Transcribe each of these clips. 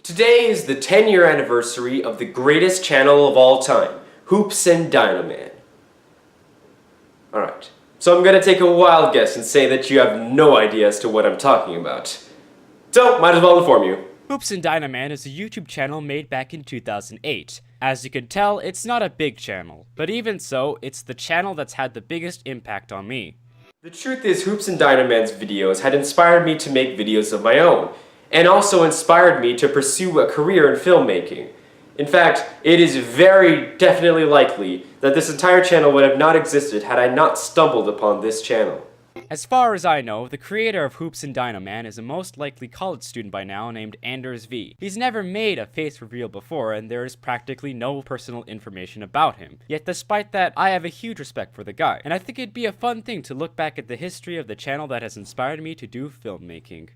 Today is the 10-year anniversary of the greatest channel of all time, HoopsAndDinoMan. Alright, so I'm gonna take a wild guess and say that you have no idea as to what I'm talking about. So, might as well inform you. HoopsAndDinoMan is a YouTube channel made back in 2008. As you can tell, it's not a big channel, but even so, it's the channel that's had the biggest impact on me. The truth is, HoopsAndDinoMan's videos had inspired me to make videos of my own, and also inspired me to pursue a career in filmmaking. In fact, it is very definitely likely that this entire channel would have not existed had I not stumbled upon this channel. As far as I know, the creator of HoopsAndDinoMan is a most likely college student by now named Anders V. He's never made a face reveal before, and there is practically no personal information about him. Yet despite that, I have a huge respect for the guy, and I think it'd be a fun thing to look back at the history of the channel that has inspired me to do filmmaking.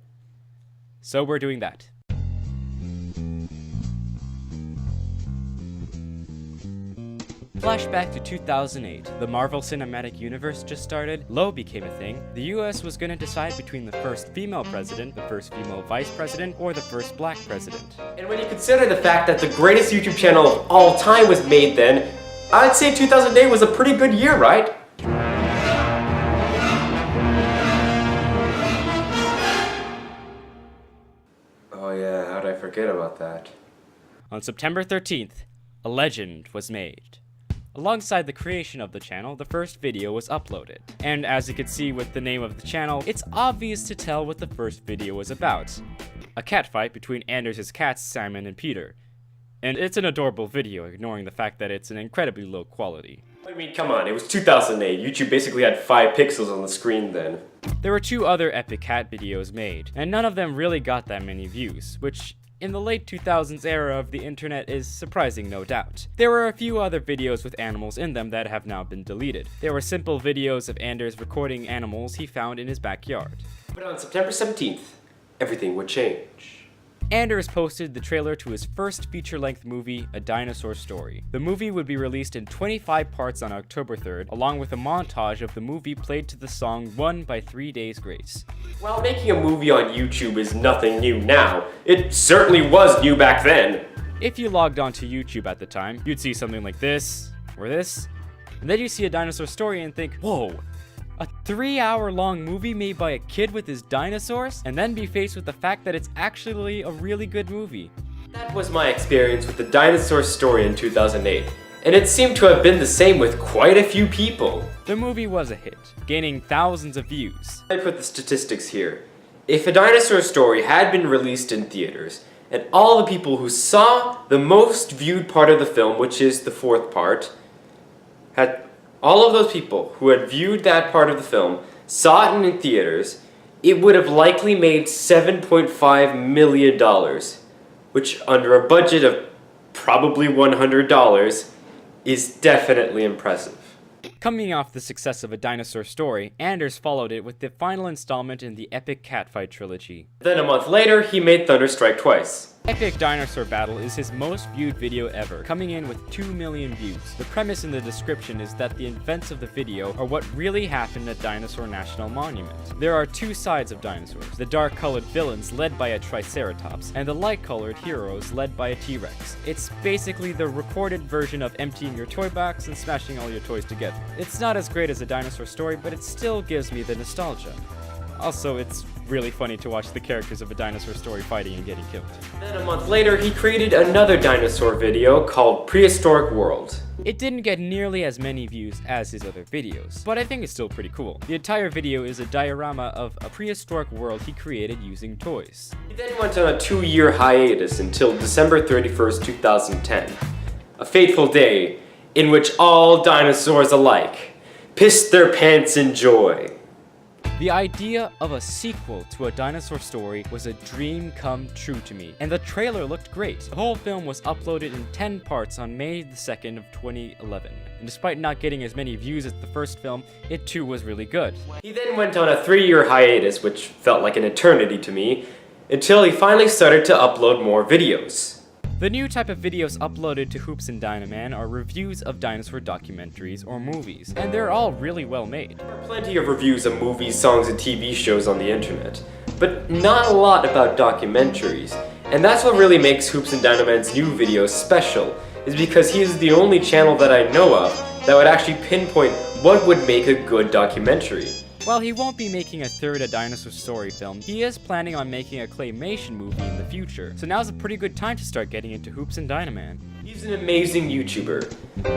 So we're doing that. Flashback to 2008. The Marvel Cinematic Universe just started, Low became a thing, the US was gonna decide between the first female president, the first female vice president, or the first black president. And when you consider the fact that the greatest YouTube channel of all time was made then, I'd say 2008 was a pretty good year, right? Oh yeah, how'd I forget about that? On September 13th, a legend was made. Alongside the creation of the channel, the first video was uploaded. And as you can see with the name of the channel, it's obvious to tell what the first video was about. A catfight between Anders' cats, Simon and Peter. And it's an adorable video, ignoring the fact that it's an incredibly low quality. I mean, come on, it was 2008. YouTube basically had 5 pixels on the screen then. There were 2 other epic cat videos made, and none of them really got that many views, which in the late 2000s era of the internet is surprising, no doubt. There were a few other videos with animals in them that have now been deleted. There were simple videos of Anders recording animals he found in his backyard. But on September 17th, everything would change. Anders posted the trailer to his first feature-length movie, A Dinosaur Story. The movie would be released in 25 parts on October 3rd, along with a montage of the movie played to the song Run by 3 Days Grace. While making a movie on YouTube is nothing new now, it certainly was new back then. If you logged onto YouTube at the time, you'd see something like this, or this, and then you see A Dinosaur Story and think, whoa, a 3-hour-long movie made by a kid with his dinosaurs? And then be faced with the fact that it's actually a really good movie. That was my experience with The Dinosaur Story in 2008, and it seemed to have been the same with quite a few people. The movie was a hit, gaining thousands of views. I put the statistics here. If A Dinosaur Story had been released in theaters, and all the people who saw the most viewed part of the film, which is the 4th part, had all of those people who had viewed that part of the film, saw it in theaters, it would have likely made $7.5 million, which under a budget of probably $100 is definitely impressive. Coming off the success of A Dinosaur Story, Anders followed it with the final installment in the epic Catfight trilogy. Then a month later, he made Thunder Strike Twice. Epic Dinosaur Battle is his most viewed video ever, coming in with 2 million views. The premise in the description is that the events of the video are what really happened at Dinosaur National Monument. There are 2 sides of dinosaurs, the dark-colored villains led by a Triceratops, and the light-colored heroes led by a T-Rex. It's basically the recorded version of emptying your toy box and smashing all your toys together. It's not as great as A Dinosaur Story, but it still gives me the nostalgia. Also, it's really funny to watch the characters of A Dinosaur Story fighting and getting killed. Then a month later, he created another dinosaur video called Prehistoric World. It didn't get nearly as many views as his other videos, but I think it's still pretty cool. The entire video is a diorama of a prehistoric world he created using toys. He then went on a 2-year hiatus until December 31st, 2010. A fateful day in which all dinosaurs alike pissed their pants in joy. The idea of a sequel to A Dinosaur Story was a dream come true to me, and the trailer looked great. The whole film was uploaded in 10 parts on May 2nd of 2011, and despite not getting as many views as the first film, it too was really good. He then went on a 3-year hiatus, which felt like an eternity to me, until he finally started to upload more videos. The new type of videos uploaded to HoopsAndDinoMan are reviews of dinosaur documentaries or movies, and they're all really well made. There are plenty of reviews of movies, songs, and TV shows on the internet, but not a lot about documentaries. And that's what really makes Hoops and Dinoman's new videos special, is because he is the only channel that I know of that would actually pinpoint what would make a good documentary. While he won't be making a third A Dinosaur Story film, he is planning on making a claymation movie in the future, so now's a pretty good time to start getting into Hoops and Dinoman. He's an amazing YouTuber,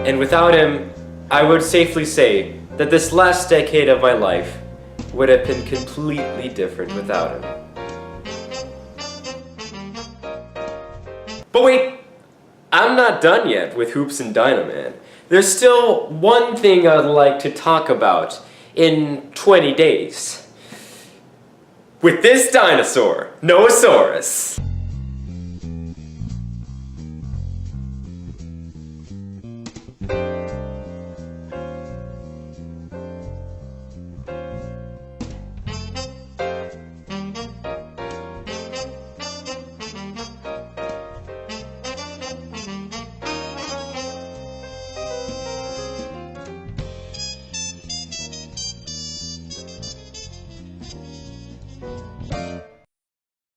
and without him, I would safely say that this last decade of my life would have been completely different without him. But wait, I'm not done yet with Hoops and Dinoman. There's still one thing I'd like to talk about in 20 days. With this dinosaur, Noasaurus.